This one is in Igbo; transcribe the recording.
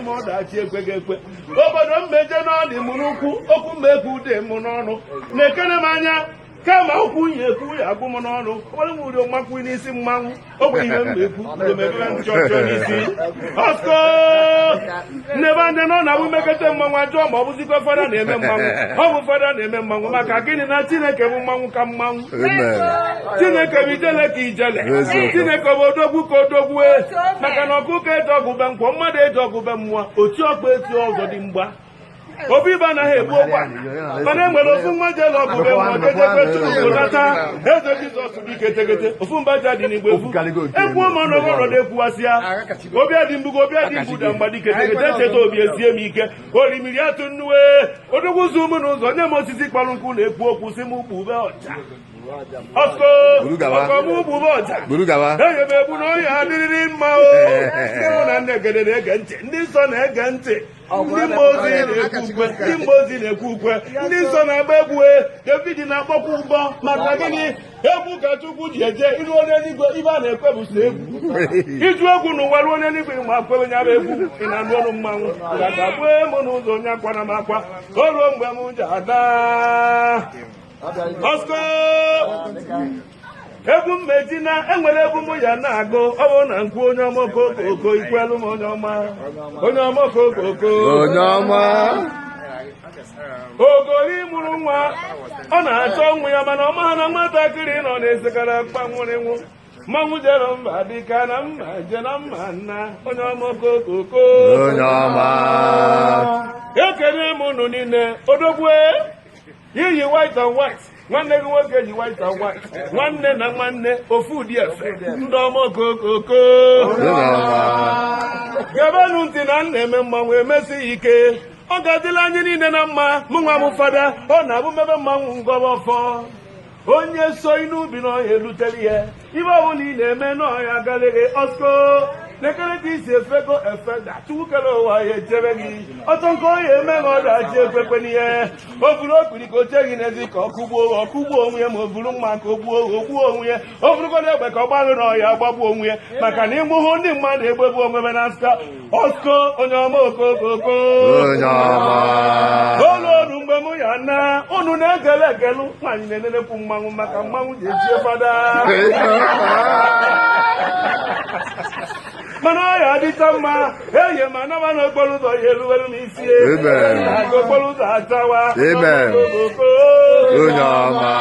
m ọdachi ekweghị ekwe obodo mmeje n'ọdị m n'ukwu okwu mmekwu dị m n'ọnụ na-ekene m anya kama okwu nye ekwu ya agụ m n'ọnụ onwere m uri ọmakwu n'isi mmanwụ ogbe ihe mmekwu emebere nchọchọ n'isi ọskọ nnebe ndị nọ na mmekọta mmanwụ ajụọ ma ọ bụzikwa fada na-eme mmanwụ ọ bụ fada na-eme mmanwụ maka gịnị na Chineke bụ mmanwụ ka mmanwụ Chineke bụ ijele ka ijele Chineke bụ odogwu ka odogbue maka na ọkụkọ eji ọgụbe nkwọ mmadụ eji ọgụbe mmụọ oti ọkpa eti ọzọ dị mgba obi ibe anaghị egbu ụkwa mana e nwere ofu nwa jele ọgụbe mmụọ jejekwe chukwu nata eze Jizọs bụ ike tegete ofu mba ji adị n'igbo efu egwu ọmanọgọ ọnọdụ ekwuwasịa obi adị mbugo obi adị mbuda mgbadike tegete echeta obi esie m ike orimiri atụ nnuwe odogwuzi ụmụ n'ụzọ nye m osisi kpọrọ nkụ na-ekwu okwu si m gbube ọcha ọkọ m gbube ọcha enye m egbu na ọhịa adịrịrị mma o ndị mụ na nne egede na-ege ntị ndị nsọ na-ege ntị ndị mmụọ ozi na-ekwu ukwe ndị nsọ na-agba egwu David na-akpọkwa ụbọ maka gịnị egwu ka Chukwu ji eje iru onye eluigwe ibe a na-ekwe bụ so egwu iju egwu n'ụwa ruo onye eluigwe ma kwebe nya bụ egwu ị na-anụ ọrụ mmanwụ ga-agbue m n'ụzọ onye akwana m akwa o ruo mgbe m ji ada ọskọ egwu mmeji na enwere egwu m ya na-agụ ọ bụrụ na nkwu onye ọma okoko ikwelu m onye ọma okoko onye ọma ogori mụrụ nwa ọ na-achọ nwa ya mana ọ maha na nwatakịrị nọ na-esekara mkpanwụrịnwụ mmanwụ jere mba dịka na mma je na mma nna onye ọma okoko onye ọma ekene m unu niile odogwue iyi white and white nwanne gị nwoke ji white and white nwanne na nwanne ofu ụdị efe ndị ọma okoko gebenụ ntị na nna eme mmanwụ emesighị ike ọ ga-adịla anyị niile na mma mụnwa m fada ọ na-abụ mebe mmanwụ ngọba ọfọ onye so inubi n'ọhịa elutere ihe ibe ọbụla ị na-eme n'ọhịa agalịghị ọskọ nekere ka isi efego efeda chukwukere ụwa ya echebe gị ọtọ nke onye eme na ọ dachi ekwekwe n'ihe o buru okpiri ka o che gị n'ezi ka ọkụgbuo onwe ya ma o buru mma ka o gbuo onwe ya o burugodo egbe ka ọ gbaghị n'ọhịa gbagbuo onwe ya maka na ịmụhụ ndị mmadụ egbebu onwebe na nska ọskọ onye ọma okokoko olu ọrụ mgbe mụ ya na unu na-egele egelu nwaanyị na-enenekwu mmanwụ maka mmanwụ ji echie fada mana ọya adịcha mma enye ma anaba n'okporo ụzọ ya eruwere m isi okporo ụzọ achawa onye ọma